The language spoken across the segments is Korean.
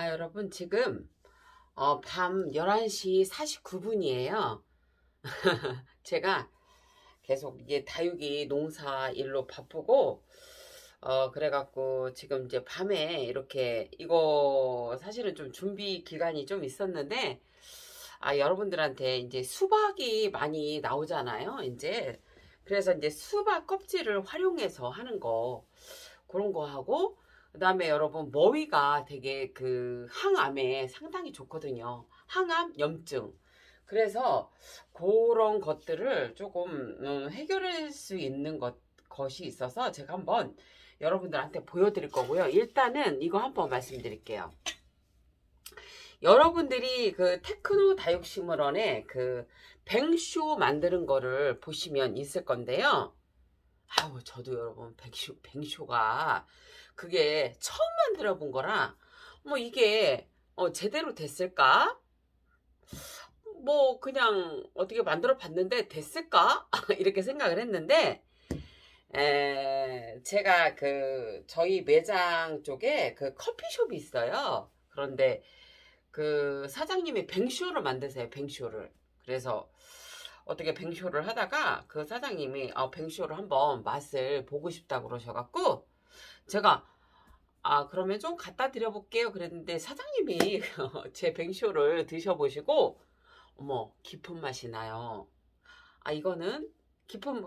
여러분 지금 밤 11시 49분이에요. 제가 계속 이게 다육이 농사 일로 바쁘고 그래갖고 지금 이제 밤에 이렇게 이거 사실은 좀 준비 기간이 좀 있었는데 여러분들한테 이제 수박이 많이 나오잖아요. 이제 그래서 이제 수박 껍질을 활용해서 하는 거 그런 거 하고 그 다음에 여러분 머위가 되게 그 항암에 상당히 좋거든요. 항암, 염증. 그래서 그런 것들을 조금 해결할 수 있는 것이 있어서 제가 한번 여러분들한테 보여드릴 거고요. 일단은 이거 한번 말씀드릴게요. 여러분들이 그 테크노 다육식물원에 그 뱅쇼 만드는 거를 보시면 있을 건데요. 저도 여러분 뱅쇼가 그게 처음 만들어 본 거라 뭐 이게 제대로 됐을까? 뭐 그냥 어떻게 만들어 봤는데 됐을까? 이렇게 생각을 했는데 제가 그 저희 매장 쪽에 그 커피숍이 있어요. 그런데 그 사장님이 뱅쇼를 만드세요. 뱅쇼를. 그래서 어떻게 뱅쇼를 하다가 그 사장님이 뱅쇼를 한번 맛을 보고 싶다고 그러셔갖고 제가 그러면 좀 갖다 드려 볼게요 그랬는데 사장님이 제 뱅쇼를 드셔보시고 어머 깊은 맛이 나요. 이거는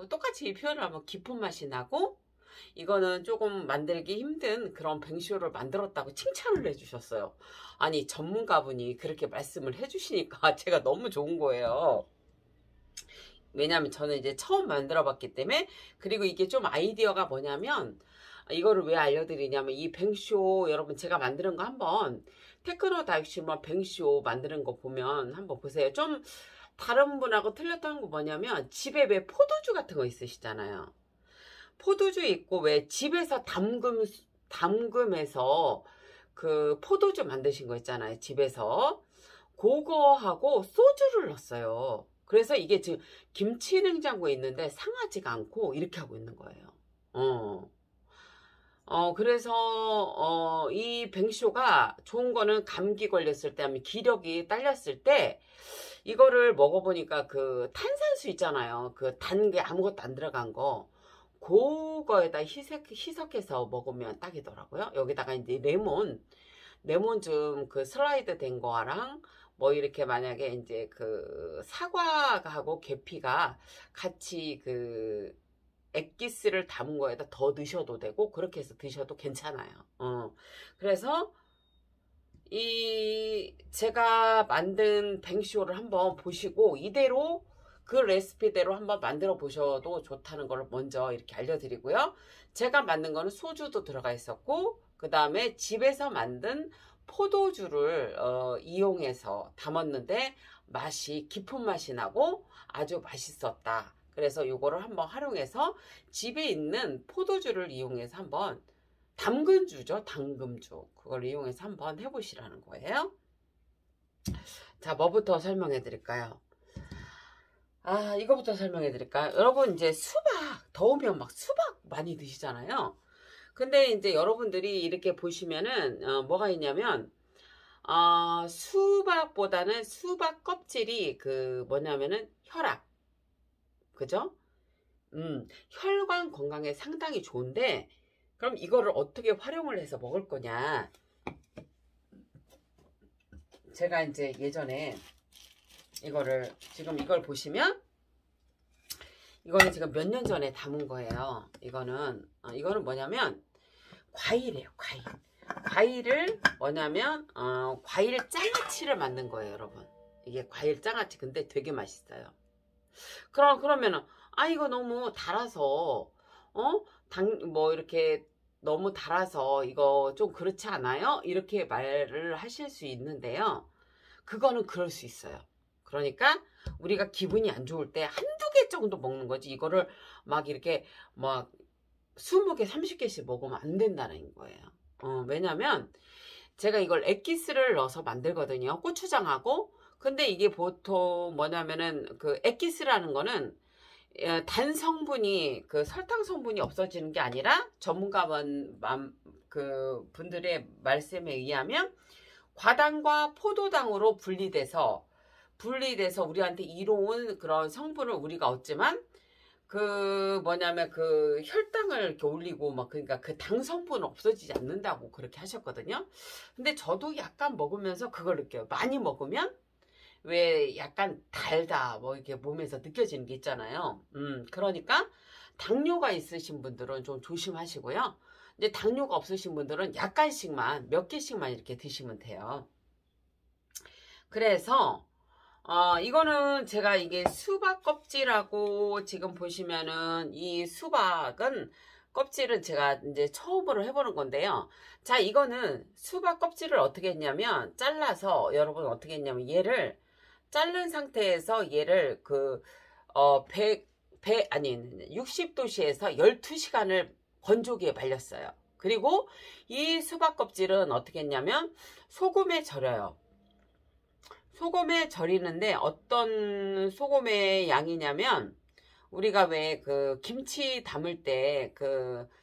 똑같이 표현을 하면 깊은 맛이 나고 이거는 조금 만들기 힘든 그런 뱅쇼를 만들었다고 칭찬을 해주셨어요. 아니 전문가분이 그렇게 말씀을 해주시니까 제가 너무 좋은 거예요. 왜냐면 저는 이제 처음 만들어 봤기 때문에. 그리고 이게 좀 아이디어가 뭐냐면 이거를 왜 알려드리냐면 이 뱅쇼 여러분 제가 만드는 거 한번 테크노 다육식물 뱅쇼 만드는 거 보면 한번 보세요. 좀 다른 분하고 틀렸던 거 뭐냐면 집에 왜 포도주 같은 거 있으시잖아요. 포도주 있고 왜 집에서 담금해서 그 포도주 만드신 거 있잖아요. 집에서 그거하고 소주를 넣었어요. 그래서 이게 지금 김치 냉장고에 있는데 상하지가 않고 이렇게 하고 있는 거예요. 그래서 이 뱅쇼가 좋은 거는 감기 걸렸을 때 하면 기력이 딸렸을 때 이거를 먹어보니까 그 탄산수 있잖아요. 그 단 게 아무것도 안 들어간 거 그거에다 희석해서 먹으면 딱이더라고요. 여기다가 이제 레몬 좀 그 슬라이드 된 거랑 뭐 이렇게 만약에 이제 그 사과하고 계피가 같이 그 액기스를 담은 거에다 더 넣으셔도 되고 그렇게 해서 드셔도 괜찮아요. 그래서 이 제가 만든 뱅쇼를 한번 보시고 이대로 그 레시피대로 한번 만들어 보셔도 좋다는 걸 먼저 이렇게 알려드리고요. 제가 만든 거는 소주도 들어가 있었고 그 다음에 집에서 만든 포도주를 이용해서 담았는데 맛이 깊은 맛이 나고 아주 맛있었다. 그래서 요거를 한번 활용해서 집에 있는 포도주를 이용해서 한번 담금주죠. 담금주. 그걸 이용해서 한번 해보시라는 거예요. 자, 뭐부터 설명해 드릴까요? 이거부터 설명해 드릴까요? 여러분 이제 수박 더우면 막 수박 많이 드시잖아요. 근데 이제 여러분들이 이렇게 보시면은 뭐가 있냐면 수박보다는 수박 껍질이 그 뭐냐면은 혈압 그죠? 혈관 건강에 상당히 좋은데 그럼 이거를 어떻게 활용을 해서 먹을 거냐? 제가 이제 예전에 지금 이걸 보시면 이거는 지금 몇 년 전에 담은 거예요. 이거는 뭐냐면 과일이에요. 과일을 뭐냐면 과일 장아찌를 만든 거예요, 여러분. 이게 과일 장아찌 근데 되게 맛있어요. 그러면은 이거 너무 달아서 뭐 이렇게 너무 달아서 이거 좀 그렇지 않아요? 이렇게 말을 하실 수 있는데요. 그거는 그럴 수 있어요. 그러니까 우리가 기분이 안 좋을 때 한두 개 정도 먹는 거지 이거를 막 이렇게 막 20개 30개씩 먹으면 안 된다는 거예요. 왜냐면 제가 이걸 액기스를 넣어서 만들거든요. 고추장하고. 근데 이게 보통 뭐냐면은 그 액기스라는 거는 단 성분이 그 설탕 성분이 없어지는 게 아니라 전문가 그 분들의 말씀에 의하면 과당과 포도당으로 분리돼서 우리한테 이로운 그런 성분을 우리가 얻지만 그 뭐냐면 그 혈당을 이렇게 올리고 막 그러니까 그 당 성분은 없어지지 않는다고 그렇게 하셨거든요. 근데 저도 약간 먹으면서 그걸 느껴요. 많이 먹으면 왜 약간 달다 뭐 이렇게 몸에서 느껴지는 게 있잖아요. 그러니까 당뇨가 있으신 분들은 좀 조심하시고요. 이제 당뇨가 없으신 분들은 약간씩만 몇 개씩만 이렇게 드시면 돼요. 그래서 이거는 제가 이게 수박 껍질하고 지금 보시면은 이 수박은 껍질은 제가 이제 처음으로 해보는 건데요. 자, 이거는 수박 껍질을 어떻게 했냐면 잘라서 여러분 어떻게 했냐면 얘를 자른 상태에서 얘를 60도씨에서 12시간을 건조기에 말렸어요. 그리고 이 수박 껍질은 어떻게 했냐면 소금에 절여요. 소금에 절이는데 어떤 소금의 양이냐면 우리가 왜 그 김치 담을 때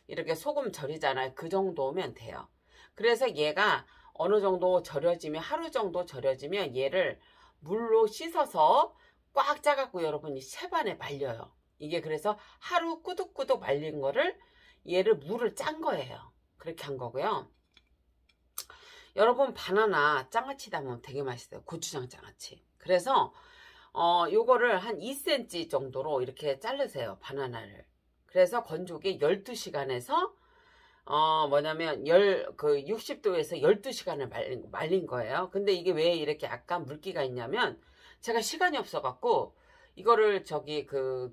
이렇게 소금 절이잖아요. 그 정도면 돼요. 그래서 얘가 어느 정도 절여지면 하루 정도 절여지면 얘를 물로 씻어서 꽉 짜갖고 여러분이 채반에 말려요. 이게 그래서 하루 꾸덕꾸덕 말린 거를 얘를 물을 짠 거예요. 그렇게 한 거고요. 여러분 바나나 장아찌 담으면 되게 맛있어요. 고추장 장아찌. 그래서 요거를 한 2cm 정도로 이렇게 자르세요. 바나나를. 그래서 건조기 12시간에서 뭐냐면 60도에서 12시간을 말린 거예요. 근데 이게 왜 이렇게 약간 물기가 있냐면 제가 시간이 없어 갖고 이거를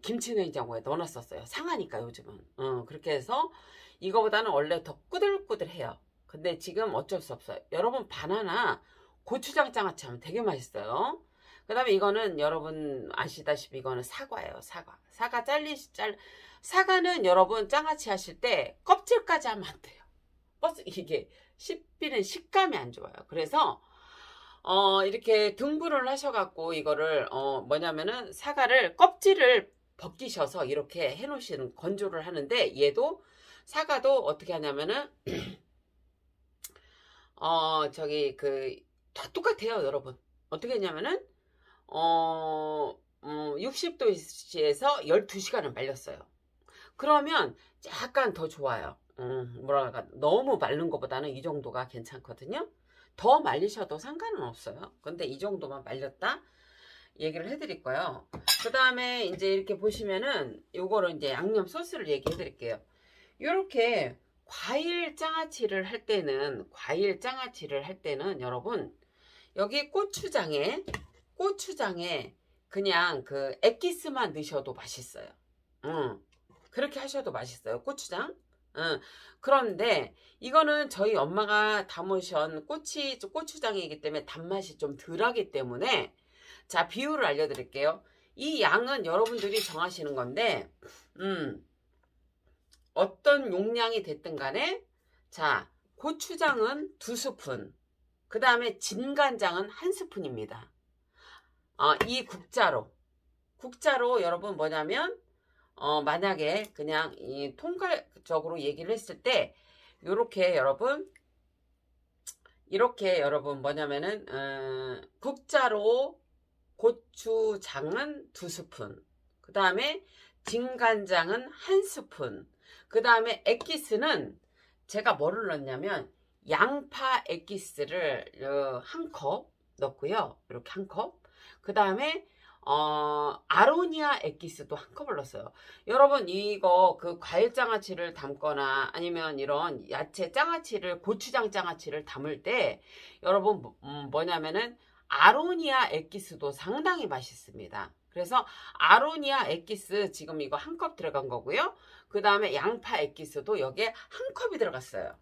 김치 냉장고에 넣어놨었어요. 상하니까 요즘은. 그렇게 해서 이거보다는 원래 더 꾸들꾸들해요. 근데 지금 어쩔 수 없어요. 여러분 바나나 고추장 장아찌 하면 되게 맛있어요. 그 다음에 이거는 여러분 아시다시피 이거는 사과예요. 사과 사과는 여러분 장아찌 하실 때 껍질까지 하면 안 돼요. 이게 씹히는 식감이 안 좋아요. 그래서 이렇게 등분을 하셔갖고 이거를 뭐냐면은 사과를 껍질을 벗기셔서 이렇게 해놓으시는 건조를 하는데 얘도 사과도 어떻게 하냐면은 다 똑같아요, 여러분. 어떻게 했냐면은 60도씨에서 12시간을 말렸어요. 그러면 약간 더 좋아요. 뭐랄까 너무 마른 것보다는 이 정도가 괜찮거든요. 더 말리셔도 상관은 없어요. 근데 이 정도만 말렸다 얘기를 해드릴 거예요. 그 다음에 이제 이렇게 보시면은 요거를 이제 양념 소스를 얘기해 드릴게요. 요렇게 과일 장아찌를 할 때는 여러분 여기 고추장에 그냥 그 액기스만 넣으셔도 맛있어요. 그렇게 하셔도 맛있어요. 고추장. 그런데 이거는 저희 엄마가 담으신 고추장이기 때문에 단맛이 좀 덜하기 때문에 자, 비율을 알려드릴게요. 이 양은 여러분들이 정하시는 건데 어떤 용량이 됐든 간에 자, 고추장은 2스푼, 그 다음에 진간장은 1스푼입니다. 이 국자로 여러분 뭐냐면 만약에 그냥 이 통괄적으로 얘기를 했을 때 이렇게 여러분 뭐냐면은 국자로 고추장은 2스푼, 그 다음에 진간장은 1스푼, 그 다음에 액기스는 제가 뭐를 넣냐면 양파 액기스를 1컵 넣고요. 이렇게 1컵. 그 다음에 아로니아 액기스도 1컵을 넣었어요. 여러분 이거 과일 장아찌를 담거나 아니면 이런 야채 장아찌를 고추장 장아찌를 담을 때 여러분 뭐냐면은 아로니아 액기스도 상당히 맛있습니다. 그래서 아로니아 액기스 지금 이거 1컵 들어간 거고요. 그 다음에 양파 액기스도 여기에 1컵이 들어갔어요.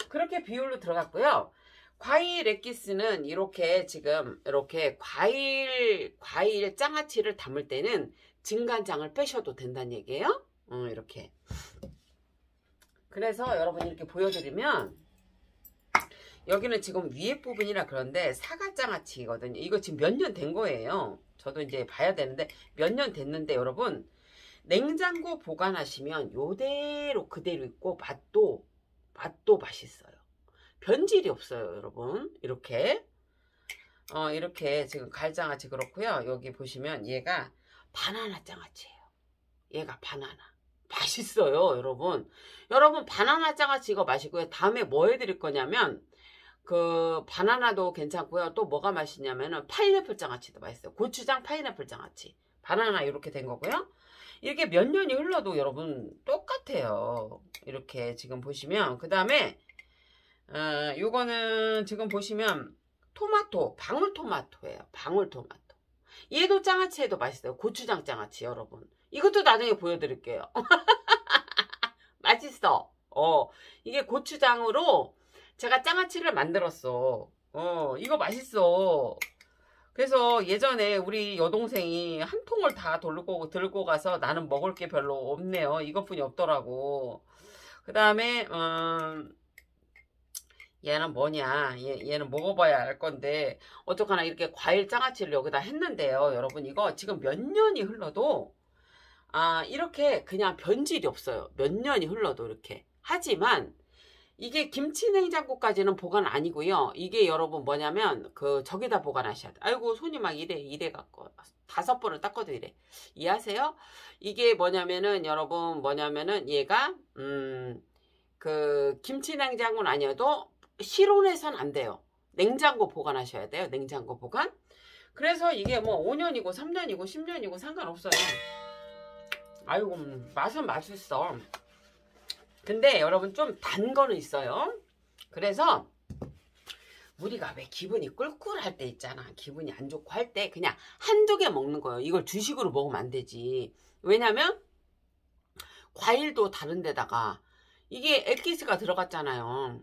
그렇게 비율로 들어갔고요. 과일 액기스는 이렇게 과일 장아찌를 담을 때는 진간장을 빼셔도 된다는 얘기예요. 이렇게. 그래서 여러분 이렇게 보여드리면 여기는 지금 위에 부분이라 그런데 사과장아찌거든요. 이거 지금 몇 년 된 거예요. 저도 이제 봐야 되는데 몇 년 됐는데 여러분 냉장고 보관하시면 요대로 그대로 있고 맛도 맛있어요. 변질이 없어요, 여러분. 이렇게. 이렇게 지금 갈장아찌 그렇고요. 여기 보시면 얘가 바나나 장아찌예요. 얘가 바나나. 맛있어요, 여러분. 여러분, 바나나 장아찌 이거 맛있고요. 다음에 뭐 해드릴 거냐면, 그, 바나나도 괜찮고요. 또 뭐가 맛있냐면은, 파인애플 장아찌도 맛있어요. 고추장 파인애플 장아찌. 바나나 이렇게 된 거고요. 이게 몇 년이 흘러도 여러분, 똑같아요. 이렇게 지금 보시면. 그 다음에, 요거는 지금 보시면, 토마토, 방울토마토예요. 방울토마토. 얘도 장아찌에도 맛있어요. 고추장 장아찌, 여러분. 이것도 나중에 보여드릴게요. 맛있어. 이게 고추장으로 제가 장아찌를 만들었어. 이거 맛있어. 그래서 예전에 우리 여동생이 한 통을 다 들고 가서 나는 먹을 게 별로 없네요. 이것뿐이 없더라고. 그 다음에, 얘는 뭐냐. 얘는 먹어봐야 알 건데, 어떡하나 이렇게 과일 장아찌를 여기다 했는데요. 여러분, 이거 지금 몇 년이 흘러도, 이렇게 그냥 변질이 없어요. 몇 년이 흘러도 이렇게. 하지만, 이게 김치 냉장고까지는 보관 아니고요. 이게 여러분 뭐냐면, 저기다 보관하셔야 돼. 아이고, 손이 막 이래 갖고. 5번을 닦아도 이래. 이해하세요? 이게 뭐냐면은, 여러분, 얘가, 김치 냉장고는 아니어도, 실온에선 안 돼요. 냉장고 보관하셔야 돼요. 냉장고 보관. 그래서 이게 뭐 5년이고 3년이고 10년이고 상관없어요. 아이고, 맛은 맛있어. 근데 여러분 좀 단 거는 있어요. 그래서 우리가 왜 기분이 꿀꿀할 때 있잖아. 기분이 안 좋고 할 때 그냥 한두 개 먹는 거예요. 이걸 주식으로 먹으면 안 되지. 왜냐면 과일도 다른 데다가 이게 액기스가 들어갔잖아요.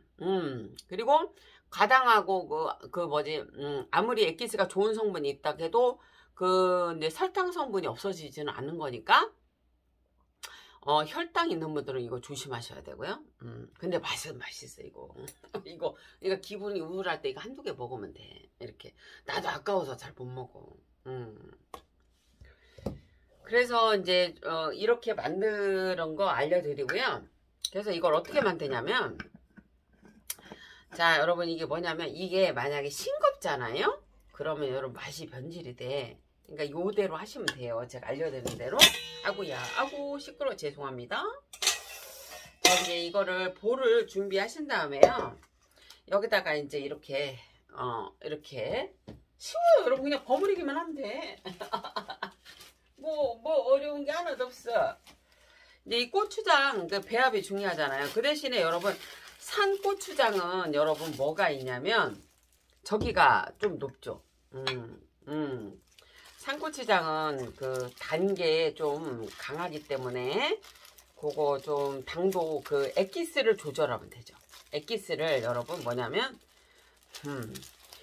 그리고 가당하고 아무리 액기스가 좋은 성분이 있다 해도 이제 설탕 성분이 없어지지는 않는 거니까 혈당 있는 분들은 이거 조심하셔야 되고요. 근데 맛은 맛있어 이거. 이거 기분이 우울할 때 이거 한두 개 먹으면 돼. 이렇게 나도 아까워서 잘 못 먹어. 그래서 이제 이렇게 만드는 거 알려드리고요. 그래서 이걸 어떻게 만드냐면, 자, 여러분 이게 뭐냐면, 이게 만약에 싱겁잖아요? 그러면 여러분 맛이 변질이 돼. 그러니까 요대로 하시면 돼요. 제가 알려드린 대로. 아구 시끄러워. 죄송합니다. 자, 이제 이거를 볼을 준비하신 다음에요. 여기다가 이제 이렇게 쉬워요. 여러분 그냥 버무리기만 하면 돼. 뭐 어려운 게 하나도 없어. 이제 이 고추장 배합이 중요하잖아요. 그 대신에 여러분 산 고추장은 여러분 뭐가 있냐면 저기가 좀 높죠. 산 고추장은 단 게 좀 강하기 때문에 그거 좀 당도 액기스를 조절하면 되죠. 액기스를 여러분 뭐냐면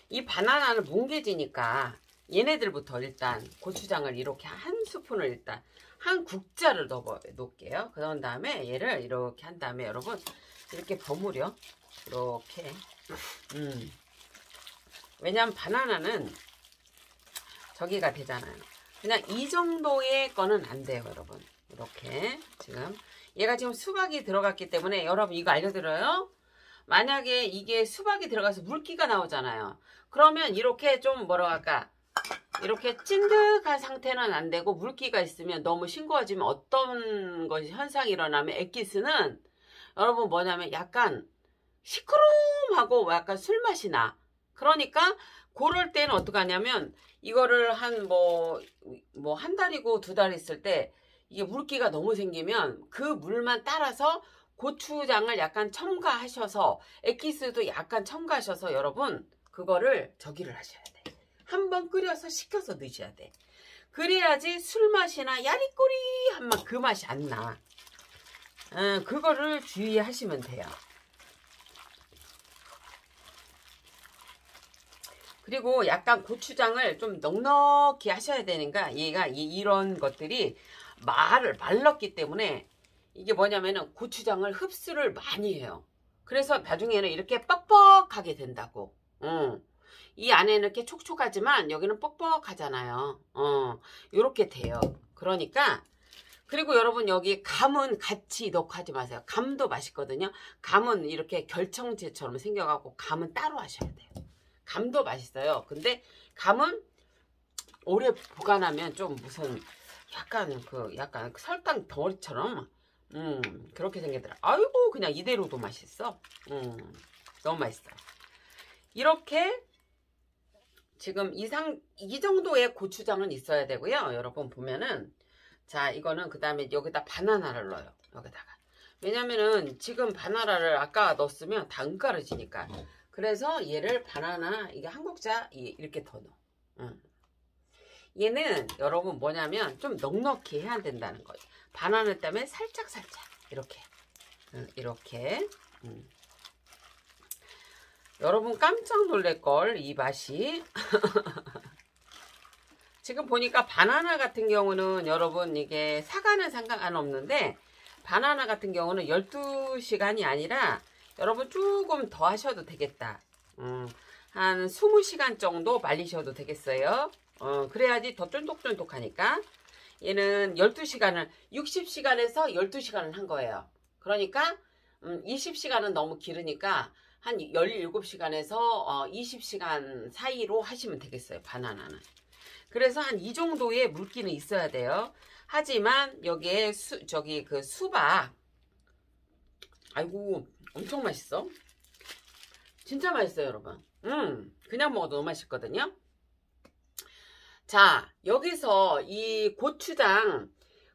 이 바나나는 뭉개지니까 얘네들부터 일단 고추장을 이렇게 한 스푼을 일단 한 국자를 넣을게요. 그런 다음에 얘를 이렇게 한 다음에 여러분 이렇게 버무려. 이렇게. 왜냐면 바나나는 저기가 되잖아요. 그냥 이 정도의 거는 안 돼요, 여러분. 이렇게 지금 얘가 지금 수박이 들어갔기 때문에 여러분 이거 알려드려요. 만약에 이게 수박이 들어가서 물기가 나오잖아요. 그러면 이렇게 좀 뭐라 할까? 이렇게 찐득한 상태는 안 되고 물기가 있으면 너무 싱거워지면 어떤 것이 현상이 일어나면 액기스는 여러분 뭐냐면 약간 시끄러움하고 약간 술맛이 나. 그러니까 그럴 때는 어떻게 하냐면 이거를 한 한 달이고 2달 있을 때 이게 물기가 너무 생기면 그 물만 따라서 고추장을 약간 첨가하셔서 액기스도 약간 첨가하셔서 여러분 그거를 저기를 하셔야 돼. 한번 끓여서 식혀서 넣으셔야 돼. 그래야지 술맛이나 야리꼬리한 맛 그 맛이 안 나. 그거를 주의하시면 돼요. 그리고 약간 고추장을 좀 넉넉히 하셔야 되니까 얘가 이런 것들이 말랐기 때문에 이게 뭐냐면은 고추장을 흡수를 많이 해요. 그래서 나중에는 이렇게 뻑뻑하게 된다고. 이 안에는 이렇게 촉촉하지만 여기는 뻑뻑하잖아요. 이렇게 돼요. 그러니까 그리고 여러분 여기 감은 같이 넣고 하지 마세요. 감도 맛있거든요. 감은 이렇게 결청제처럼 생겨갖고 감은 따로 하셔야 돼요. 감도 맛있어요. 근데 감은 오래 보관하면 좀 무슨 약간 설탕 덩어리처럼 그렇게 생기더라. 아이고 그냥 이대로도 맛있어. 너무 맛있어. 이렇게 지금 이 정도의 고추장은 있어야 되고요. 여러분 보면은 자 이거는 그 다음에 여기다 바나나를 넣어요. 여기다가 왜냐면은 지금 바나나를 아까 넣었으면 다 은가러지니까 그래서 얘를 바나나 이게 한 국자 이렇게 더 넣어. 얘는 여러분 뭐냐면 좀 넉넉히 해야 된다는 거예요. 바나나 때문에 살짝 이렇게 여러분 깜짝 놀랄걸 이 맛이. 지금 보니까 바나나 같은 경우는 여러분 이게 사과는 상관없는데 바나나 같은 경우는 12시간이 아니라 여러분 조금 더 하셔도 되겠다. 한 20시간 정도 말리셔도 되겠어요. 그래야지 더 쫀득쫀득하니까. 얘는 12시간을 60시간에서 12시간을 한 거예요. 그러니까 20시간은 너무 길으니까 한 17시간에서 20시간 사이로 하시면 되겠어요. 바나나는. 그래서 한 이 정도의 물기는 있어야 돼요. 하지만 여기에 그 수박 아이고 엄청 맛있어. 진짜 맛있어요 여러분. 그냥 먹어도 너무 맛있거든요. 자 여기서 이 고추장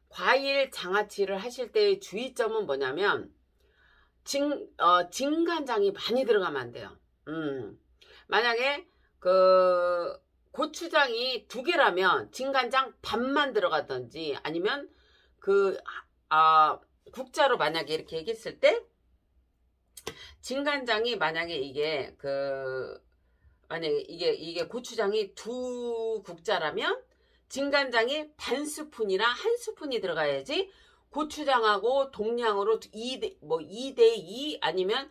과일 장아찌를 하실 때의 주의점은 뭐냐면 진간장이 많이 들어가면 안 돼요. 만약에 그 고추장이 2개라면 진간장 반만 들어가든지 아니면 국자로 만약에 이렇게 얘기했을 때 진간장이 만약에 이게 만약에 이게 고추장이 2국자라면 진간장이 반 스푼이나 1스푼이 들어가야지 고추장하고 동량으로 2대2 아니면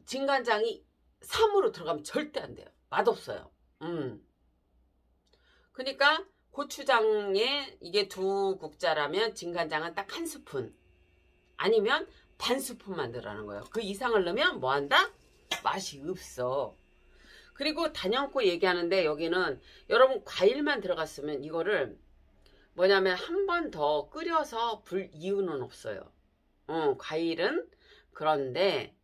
진간장이 3으로 들어가면 절대 안 돼요. 맛없어요. 그러니까 고추장에 이게 2국자라면 진간장은 딱 1스푼 아니면 반 스푼만 들어가는 거예요. 그 이상을 넣으면 뭐 한다? 맛이 없어. 그리고 단연코 얘기하는데 여기는 여러분 과일만 들어갔으면 이거를 뭐냐면 한 번 더 끓여서 불 이유는 없어요. 과일은. 그런데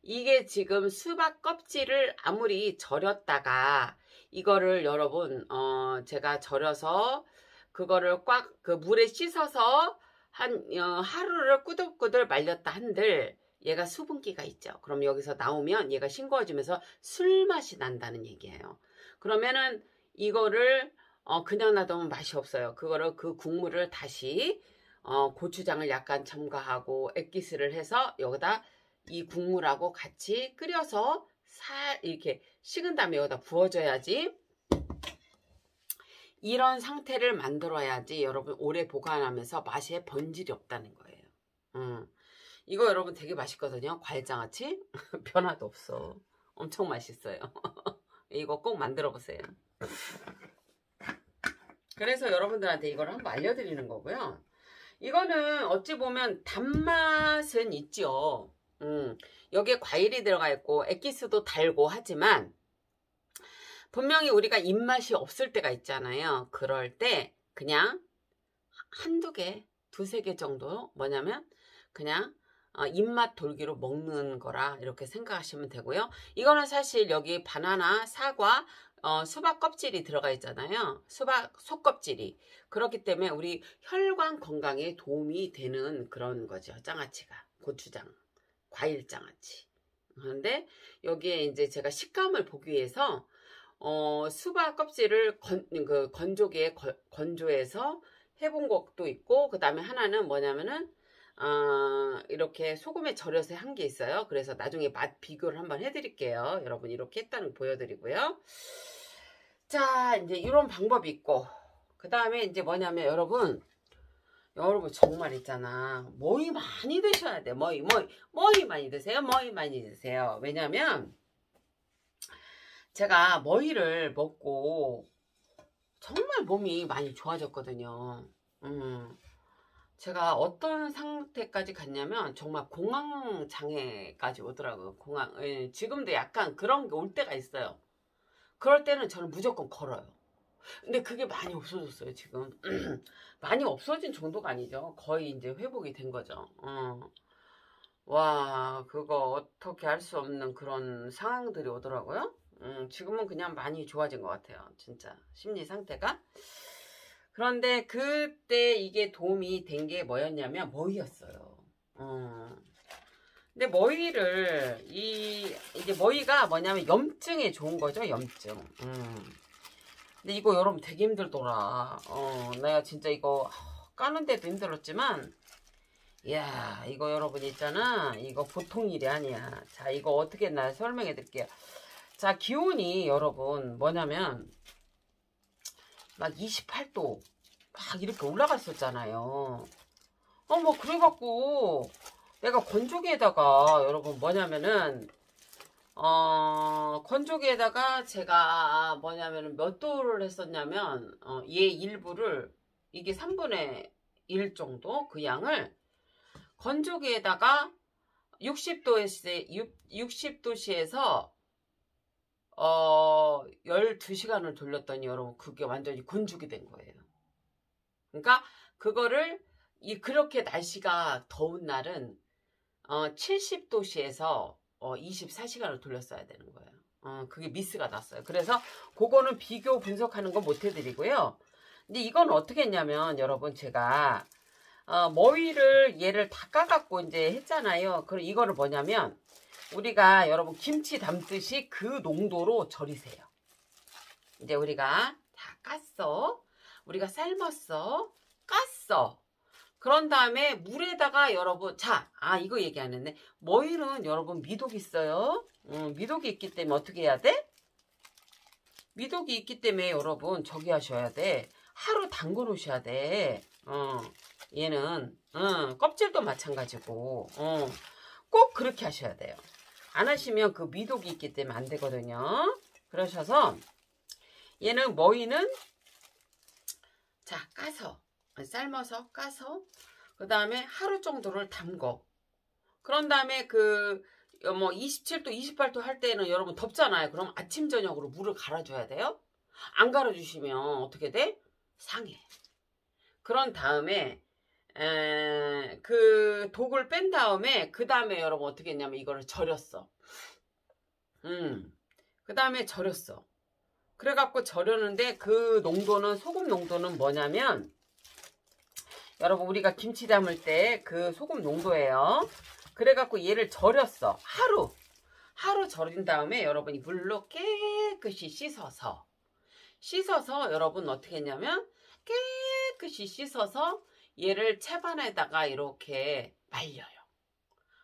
이게 지금 수박 껍질을 아무리 절였다가 이거를 여러분 제가 절여서 그거를 꽉 그 물에 씻어서 한 하루를 꾸덕꾸덕 말렸다 한들 얘가 수분기가 있죠. 그럼 여기서 나오면 얘가 싱거워지면서 술맛이 난다는 얘기예요. 그러면은 이거를 그냥 놔두면 맛이 없어요. 그거를 그 국물을 다시 고추장을 약간 첨가하고 액기스를 해서 여기다 이 국물하고 같이 끓여서 이렇게 식은 다음에 여기다 부어줘야지. 이런 상태를 만들어야지 여러분 오래 보관하면서 맛에 번질이 없다는 거예요. 이거 여러분 되게 맛있거든요. 과일장아찌 변화도 없어. 엄청 맛있어요. 이거 꼭 만들어 보세요. 그래서 여러분들한테 이걸 한번 알려드리는 거고요. 이거는 어찌 보면 단맛은 있죠. 여기에 과일이 들어가 있고 액기스도 달고 하지만 분명히 우리가 입맛이 없을 때가 있잖아요. 그럴 때 그냥 한두 개, 두세 개 정도 뭐냐면 그냥 입맛 돌기로 먹는 거라 이렇게 생각하시면 되고요. 이거는 사실 여기 바나나, 사과, 수박 껍질이 들어가 있잖아요. 수박 속껍질이. 그렇기 때문에 우리 혈관 건강에 도움이 되는 그런 거죠. 장아찌가. 고추장, 과일 장아찌. 그런데 여기에 이제 제가 식감을 보기 위해서 수박 껍질을 건조기에 건조해서 해본 것도 있고, 그 다음에 하나는 뭐냐면은 이렇게 소금에 절여서 한 게 있어요. 그래서 나중에 맛 비교를 한번 해드릴게요. 여러분 이렇게 했다는 거 보여드리고요. 자, 이제 이런 방법이 있고, 그 다음에 이제 뭐냐면 여러분 정말 있잖아. 머위 많이 드셔야 돼. 머위 많이 드세요. 머위 많이 드세요. 왜냐면 제가 머위를 먹고 정말 몸이 많이 좋아졌거든요. 제가 어떤 상태까지 갔냐면 정말 공황장애까지 오더라고요. 예, 지금도 약간 그런 게 올 때가 있어요. 그럴 때는 저는 무조건 걸어요. 근데 그게 많이 없어졌어요, 지금. 많이 없어진 정도가 아니죠. 거의 이제 회복이 된 거죠. 와, 그거 어떻게 할 수 없는 그런 상황들이 오더라고요. 지금은 그냥 많이 좋아진 것 같아요. 진짜. 심리 상태가. 그런데 그때 이게 도움이 된 게 뭐였냐면 머위였어요. 근데 머위를, 이게 머위가 뭐냐면 염증에 좋은 거죠, 염증. 근데 이거 여러분 되게 힘들더라. 내가 진짜 이거 까는데도 힘들었지만, 이야, 이거 여러분 있잖아. 이거 보통 일이 아니야. 자, 이거 어떻게 나 설명해 드릴게요. 자, 기온이 여러분 뭐냐면, 막 28도 막 이렇게 올라갔었잖아요. 뭐 그래갖고 내가 건조기에다가 여러분 뭐냐면은 건조기에다가 제가 뭐냐면은 몇 도를 했었냐면 얘 일부를 이게 3분의 1 정도 그 양을 건조기에다가 60도시에서 12시간을 돌렸더니 여러분 그게 완전히 건조기 된 거예요. 그러니까 그거를 그렇게 날씨가 더운 날은 70도씨에서 24시간을 돌렸어야 되는 거예요. 그게 미스가 났어요. 그래서 그거는 비교 분석하는 거 못 해드리고요. 근데 이건 어떻게 했냐면 여러분 제가 머위를 얘를 다 까갖고 이제 했잖아요. 그럼 이거를 뭐냐면 우리가 여러분 김치 담듯이 그 농도로 절이세요. 이제 우리가 다 깠어. 우리가 삶았어. 깠어. 그런 다음에 물에다가 여러분 이거 얘기 안 했네. 머위는 여러분 미독이 있어요. 미독이 있기 때문에 어떻게 해야 돼? 미독이 있기 때문에 여러분 저기 하셔야 돼. 하루 담궈 놓으셔야 돼. 얘는 껍질도 마찬가지고 꼭 그렇게 하셔야 돼요. 안 하시면 그 미독이 있기 때문에 안 되거든요. 그러셔서 얘는 머위는 까서 삶아서 까서 그 다음에 하루 정도를 담궈. 그런 다음에 27도 28도 할 때는 여러분 덥잖아요. 그럼 아침 저녁으로 물을 갈아줘야 돼요. 안 갈아주시면 어떻게 돼? 상해. 그런 다음에 그 독을 뺀 다음에 그 다음에 여러분 어떻게 했냐면 이거를 절였어. 그 다음에 절였어. 그래갖고 절였는데 그 농도는 소금 농도는 뭐냐면 여러분 우리가 김치 담을 때 그 소금 농도예요. 그래갖고 얘를 절였어. 하루 절인 다음에 여러분이 물로 깨끗이 씻어서 여러분 어떻게 했냐면 깨끗이 씻어서 얘를 채반에다가 이렇게 말려요.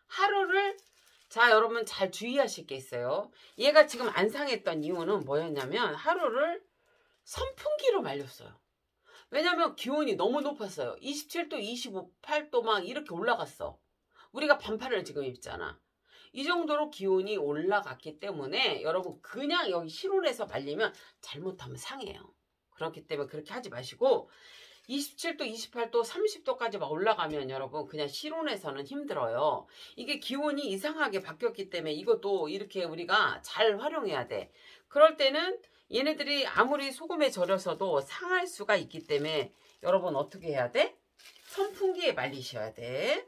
하루를 여러분 잘 주의하실 게 있어요. 얘가 지금 안 상했던 이유는 뭐였냐면 하루를 선풍기로 말렸어요. 왜냐면 기온이 너무 높았어요. 27도, 28도 막 이렇게 올라갔어. 우리가 반팔을 지금 입잖아. 이 정도로 기온이 올라갔기 때문에 여러분 그냥 여기 실온에서 말리면 잘못하면 상해요. 그렇기 때문에 그렇게 하지 마시고 27도, 28도, 30도까지 막 올라가면 여러분 그냥 실온에서는 힘들어요. 이게 기온이 이상하게 바뀌었기 때문에 이것도 이렇게 우리가 잘 활용해야 돼. 그럴 때는 얘네들이 아무리 소금에 절여서도 상할 수가 있기 때문에 여러분 어떻게 해야 돼? 선풍기에 말리셔야 돼.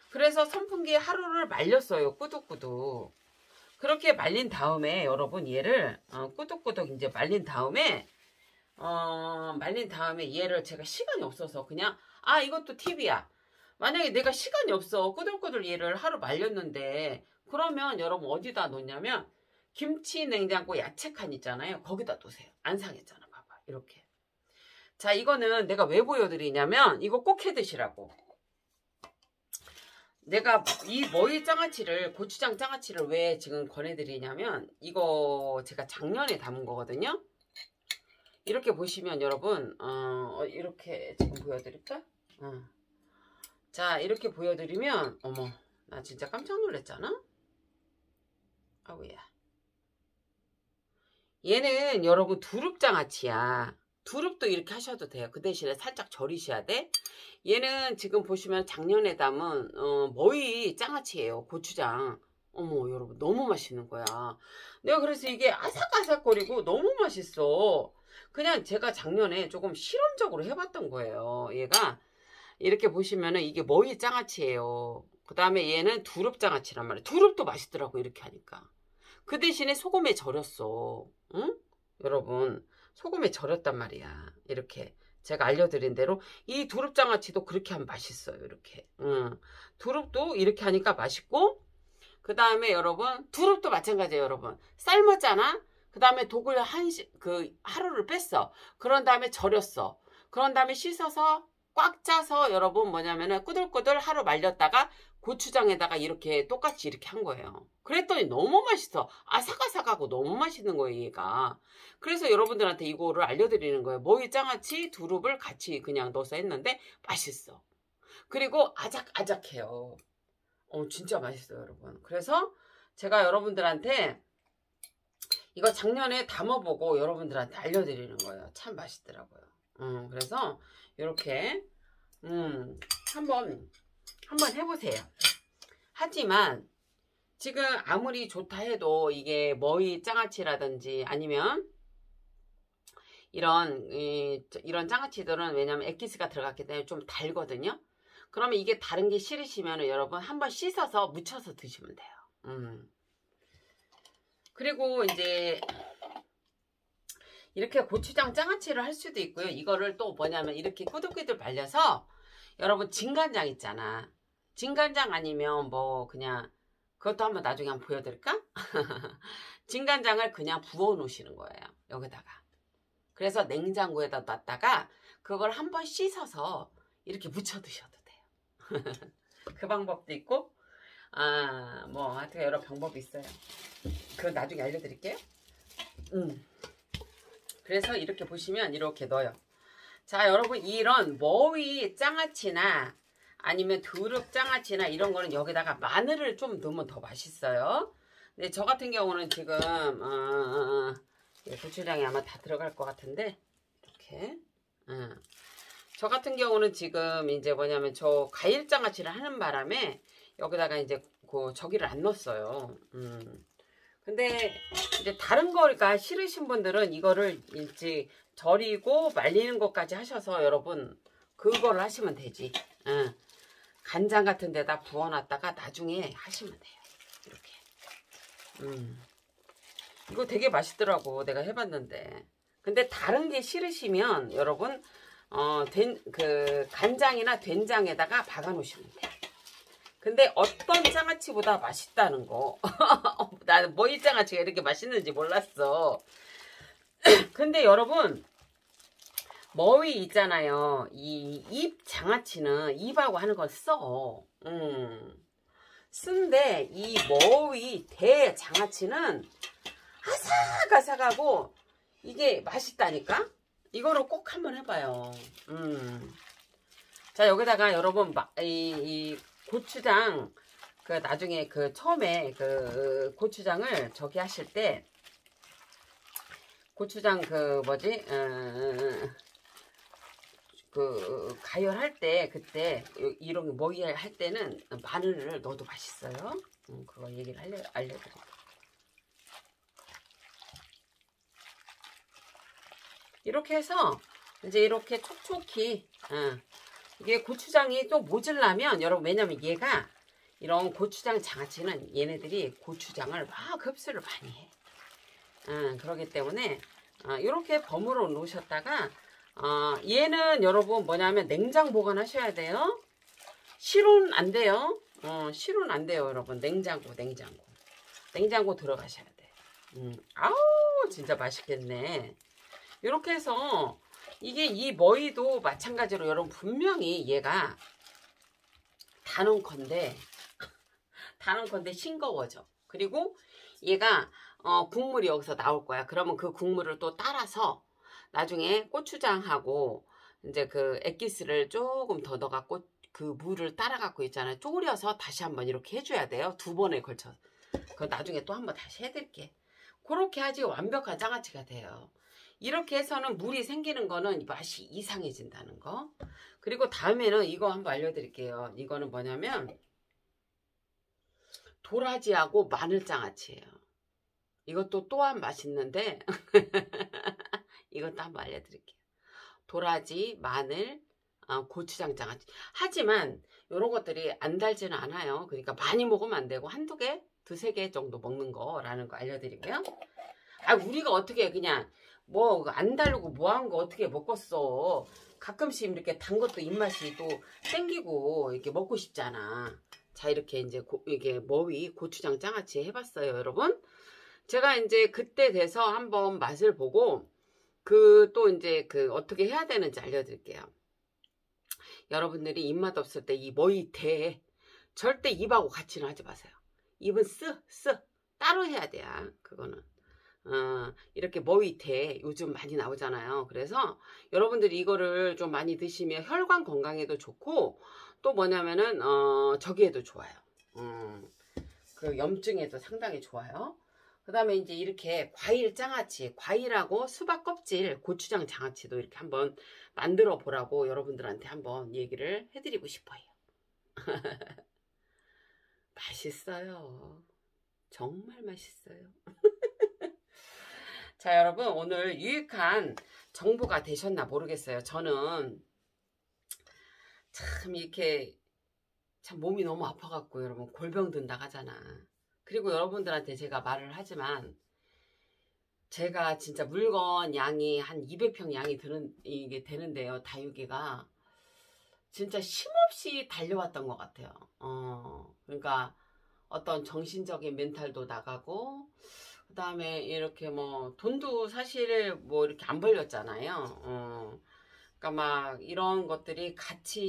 그래서 선풍기에 하루를 말렸어요. 꾸덕꾸덕. 그렇게 말린 다음에 여러분 얘를 꾸덕꾸덕 이제 말린 다음에 얘를 제가 시간이 없어서 그냥 이것도 팁이야. 만약에 내가 시간이 없어 꾸들꾸들 얘를 하루 말렸는데 그러면 여러분 어디다 놓냐면 김치 냉장고 야채칸 있잖아요. 거기다 놓으세요. 안 상했잖아. 봐봐 이렇게. 자 이거는 내가 왜 보여드리냐면 이거 꼭 해드시라고. 내가 이 머위 장아찌를 고추장 장아찌를 왜 지금 권해드리냐면 이거 제가 작년에 담은 거거든요. 이렇게 보시면 여러분 이렇게 지금 보여드릴까? 자 이렇게 보여드리면 어머 나 진짜 깜짝 놀랐잖아. 아우야 얘는 여러분 두릅장아찌야. 두릅도 이렇게 하셔도 돼요. 그 대신에 살짝 절이셔야 돼. 얘는 지금 보시면 작년에 담은 머위 장아찌예요. 고추장. 어머 여러분 너무 맛있는 거야. 내가 그래서 이게 아삭아삭거리고 너무 맛있어. 그냥 제가 작년에 조금 실험적으로 해봤던 거예요. 얘가 이렇게 보시면은 이게 머위 장아찌예요. 그 다음에 얘는 두릅 장아찌란 말이에요. 두릅도 맛있더라고 이렇게 하니까. 그 대신에 소금에 절였어. 응? 여러분 소금에 절였단 말이야. 이렇게 제가 알려드린 대로 이 두릅장아찌도 그렇게 하면 맛있어요. 이렇게 두릅도 이렇게 하니까 맛있고, 그 다음에 여러분 두릅도 마찬가지예요. 여러분 삶았잖아. 그 다음에 독을 하루를 뺐어. 그런 다음에 절였어. 그런 다음에 씻어서 꽉 짜서 여러분 뭐냐면은 꾸들꾸들 하루 말렸다가 고추장에다가 이렇게 똑같이 이렇게 한 거예요. 그랬더니 너무 맛있어. 아삭아삭하고 너무 맛있는 거예요, 얘가. 그래서 여러분들한테 이거를 알려드리는 거예요. 머위 장아찌, 두릅을 같이 그냥 넣어서 했는데 맛있어. 그리고 아작아작해요. 진짜 맛있어요, 여러분. 그래서 제가 여러분들한테 이거 작년에 담아보고 여러분들한테 알려드리는 거예요. 참 맛있더라고요. 그래서 이렇게 한번 해보세요. 하지만 지금 아무리 좋다 해도 이게 머위 장아찌라든지 아니면 이런 장아찌들은 왜냐면 액기스가 들어갔기 때문에 좀 달거든요. 그러면 이게 다른 게 싫으시면 여러분 한번 씻어서 무쳐서 드시면 돼요. 그리고 이제 이렇게 고추장 장아찌를 할 수도 있고요. 이거를 또 뭐냐면 이렇게 꾸덕꾸덕 말려서 여러분 진간장 있잖아. 진간장 아니면 뭐 그냥 그것도 한번 나중에 한번 보여드릴까? 진간장을 그냥 부어 놓으시는 거예요. 여기다가. 그래서 냉장고에다 놨다가 그걸 한번 씻어서 이렇게 무쳐 드셔도 돼요. 그 방법도 있고 뭐 하여튼 여러 방법이 있어요. 그건 나중에 알려드릴게요. 그래서 이렇게 보시면 이렇게 넣어요. 자 여러분 이런 머위 장아찌나 아니면 두릅 장아찌나 이런 거는 여기다가 마늘을 좀 넣으면 더 맛있어요. 근데 저 같은 경우는 지금 고추장이 아마 다 들어갈 것 같은데 이렇게 저 같은 경우는 지금 이제 뭐냐면 저 과일 장아찌를 하는 바람에 여기다가 이제 저기를 안 넣었어요. 근데 이제 다른 거가 싫으신 분들은 이거를 이제 절이고 말리는 것까지 하셔서 여러분 그걸 하시면 되지. 간장 같은 데다 부어놨다가 나중에 하시면 돼요. 이렇게. 이거 되게 맛있더라고. 내가 해봤는데. 근데 다른 게 싫으시면 여러분 그 간장이나 된장에다가 박아 놓으시면 돼요. 근데 어떤 장아찌보다 맛있다는 거. 나는 머위 장아찌가 이렇게 맛있는지 몰랐어. 근데 여러분 머위 있잖아요. 이 잎 장아찌는 잎하고 하는 걸 써. 쓴데 이 머위 대 장아찌는 아삭아삭하고 이게 맛있다니까? 이거를 꼭 한번 해봐요. 자 여기다가 여러분 이 고추장 나중에 처음에 고추장을 저기 하실 때 고추장 가열할 때 그때 이런 머위 할 때는 마늘을 넣어도 맛있어요. 그거 얘기를 알려드릴게요. 이렇게 해서 이제 이렇게 촉촉히 이게 고추장이 또 모질라면 여러분 왜냐면 얘가 이런 고추장 장아찌는 얘네들이 고추장을 막 흡수를 많이 해. 그렇기 때문에 이렇게 버무려 놓으셨다가 얘는 여러분 뭐냐면 냉장 보관하셔야 돼요. 실온 안 돼요. 실온 안 돼요 여러분. 냉장고 들어가셔야 돼. 아우 진짜 맛있겠네. 이렇게 해서 이게 이 머위도 마찬가지로 여러분 분명히 얘가 단언컨대 싱거워져. 그리고 얘가 국물이 여기서 나올 거야. 그러면 그 국물을 또 따라서 나중에 고추장하고 이제 그 액기스를 조금 더 넣어갖고 그 물을 따라갖고 있잖아요. 졸여서 다시 한번 이렇게 해줘야 돼요. 2번에 걸쳐서. 그거 나중에 또 한번 다시 해드릴게. 그렇게 하지 완벽한 장아찌가 돼요. 이렇게 해서는 물이 생기는 거는 맛이 이상해진다는 거. 그리고 다음에는 이거 한번 알려드릴게요. 이거는 뭐냐면 도라지하고 마늘장아찌예요. 이것도 또한 맛있는데 이것도 한번 알려드릴게요. 도라지, 마늘, 고추장 장아찌. 하지만 이런 것들이 안 달지는 않아요. 그러니까 많이 먹으면 안 되고 한두 개, 두세 개 정도 먹는 거라는 거 알려드리고요. 우리가 어떻게 그냥 뭐 안 달고 뭐 한 거 어떻게 먹겠어. 가끔씩 이렇게 단 것도 입맛이 또 땡기고 이렇게 먹고 싶잖아. 자, 이렇게 이제 이게 머위 고추장 장아찌 해봤어요, 여러분. 제가 이제 그때 돼서 한번 맛을 보고 또 이제 어떻게 해야 되는지 알려드릴게요. 여러분들이 입맛 없을 때 이 머위태 절대 입하고 같이는 하지 마세요. 입은 따로 해야 돼요. 그거는. 이렇게 머위태 요즘 많이 나오잖아요. 그래서 여러분들이 이거를 좀 많이 드시면 혈관 건강에도 좋고 또 뭐냐면은 저기에도 좋아요. 그 염증에도 상당히 좋아요. 그 다음에 이제 이렇게 과일 장아찌, 과일하고 수박 껍질 고추장 장아찌도 이렇게 한번 만들어 보라고 여러분들한테 한번 얘기를 해드리고 싶어요. 맛있어요. 정말 맛있어요. 자, 여러분, 오늘 유익한 정보가 되셨나 모르겠어요. 저는 참 이렇게 참 몸이 너무 아파갖고 여러분 골병 든다 하잖아. 그리고 여러분들한테 제가 말을 하지만 제가 진짜 물건 양이 한 200평 양이 이게 되는데요. 다육이가 진짜 쉼없이 달려왔던 것 같아요. 그러니까 어떤 정신적인 멘탈도 나가고 그 다음에 이렇게 뭐 돈도 사실 뭐 이렇게 안 벌렸잖아요. 그러니까 막 이런 것들이 같이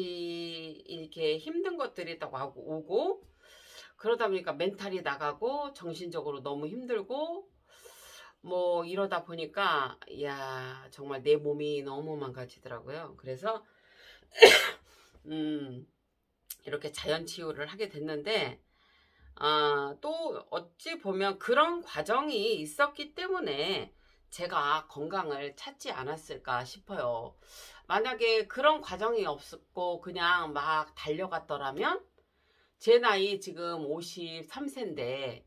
이렇게 힘든 것들이 딱 오고 그러다 보니까 멘탈이 나가고 정신적으로 너무 힘들고 뭐 이러다 보니까 야 정말 내 몸이 너무 망가지더라고요. 그래서 이렇게 자연 치유를 하게 됐는데 또 어찌 보면 그런 과정이 있었기 때문에 제가 건강을 찾지 않았을까 싶어요. 만약에 그런 과정이 없었고 그냥 막 달려갔더라면 제 나이 지금 53세인데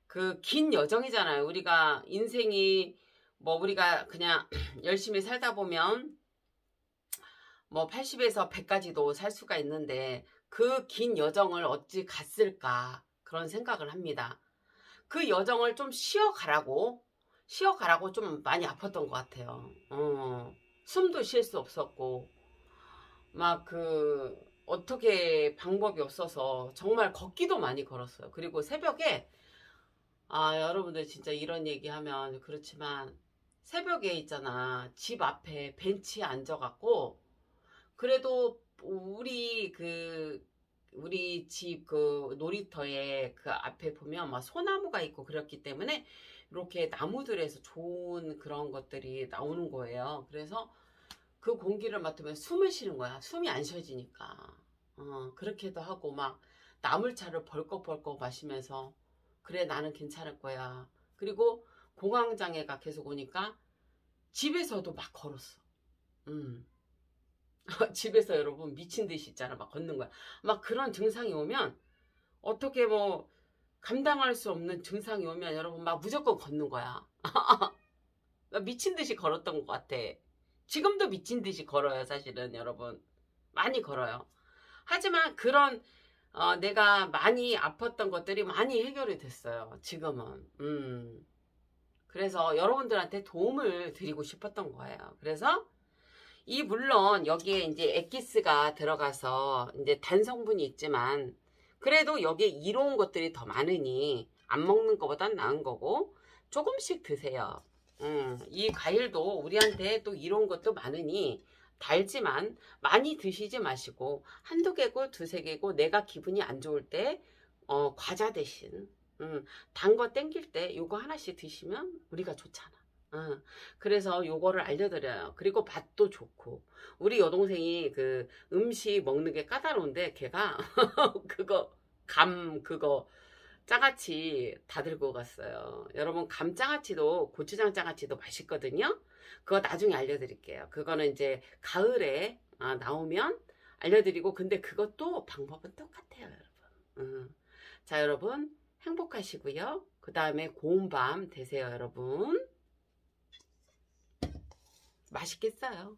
그 긴 여정이잖아요. 우리가 인생이 뭐 우리가 그냥 열심히 살다 보면 뭐 80에서 100까지도 살 수가 있는데 그 긴 여정을 어찌 갔을까 그런 생각을 합니다. 그 여정을 좀 쉬어가라고 좀 많이 아팠던 것 같아요. 숨도 쉴 수 없었고 막 어떻게 방법이 없어서 정말 걷기도 많이 걸었어요. 그리고 새벽에 여러분들 진짜 이런 얘기하면 그렇지만 새벽에 있잖아 집 앞에 벤치에 앉아갖고 그래도 우리 집 놀이터에 그 앞에 보면 막 소나무가 있고 그렇기 때문에 이렇게 나무들에서 좋은 그런 것들이 나오는 거예요. 그래서 그 공기를 맡으면 숨을 쉬는 거야. 숨이 안 쉬어지니까. 그렇게도 하고 막 나물차를 벌컥벌컥 마시면서 그래 나는 괜찮을 거야. 그리고 공황장애가 계속 오니까 집에서도 막 걸었어. 집에서 여러분 미친 듯이 있잖아. 막 걷는 거야. 막 그런 증상이 오면 어떻게 뭐 감당할 수 없는 증상이 오면 여러분 막 무조건 걷는 거야. 미친 듯이 걸었던 것 같아. 지금도 미친 듯이 걸어요. 사실은 여러분 많이 걸어요. 하지만 그런 내가 많이 아팠던 것들이 많이 해결이 됐어요. 지금은. 그래서 여러분들한테 도움을 드리고 싶었던 거예요. 그래서 물론 여기에 이제 엑기스가 들어가서 이제 단성분이 있지만 그래도 여기에 이로운 것들이 더 많으니 안 먹는 것보단 나은 거고 조금씩 드세요. 이 과일도 우리한테 또 이로운 것도 많으니 달지만 많이 드시지 마시고 한두 개고 두세 개고 내가 기분이 안 좋을 때 과자 대신 단 거 땡길 때 요거 하나씩 드시면 우리가 좋잖아. 그래서 요거를 알려드려요. 그리고 맛도 좋고 우리 여동생이 음식 먹는 게 까다로운데 걔가 그거 장아찌 다 들고 갔어요. 여러분 감장아찌도 고추장 장아찌도 맛있거든요. 그거 나중에 알려드릴게요. 그거는 이제 가을에 나오면 알려드리고, 근데 그것도 방법은 똑같아요, 여러분. 자, 여러분 행복하시고요. 그 다음에 고운 밤 되세요, 여러분. 맛있겠어요.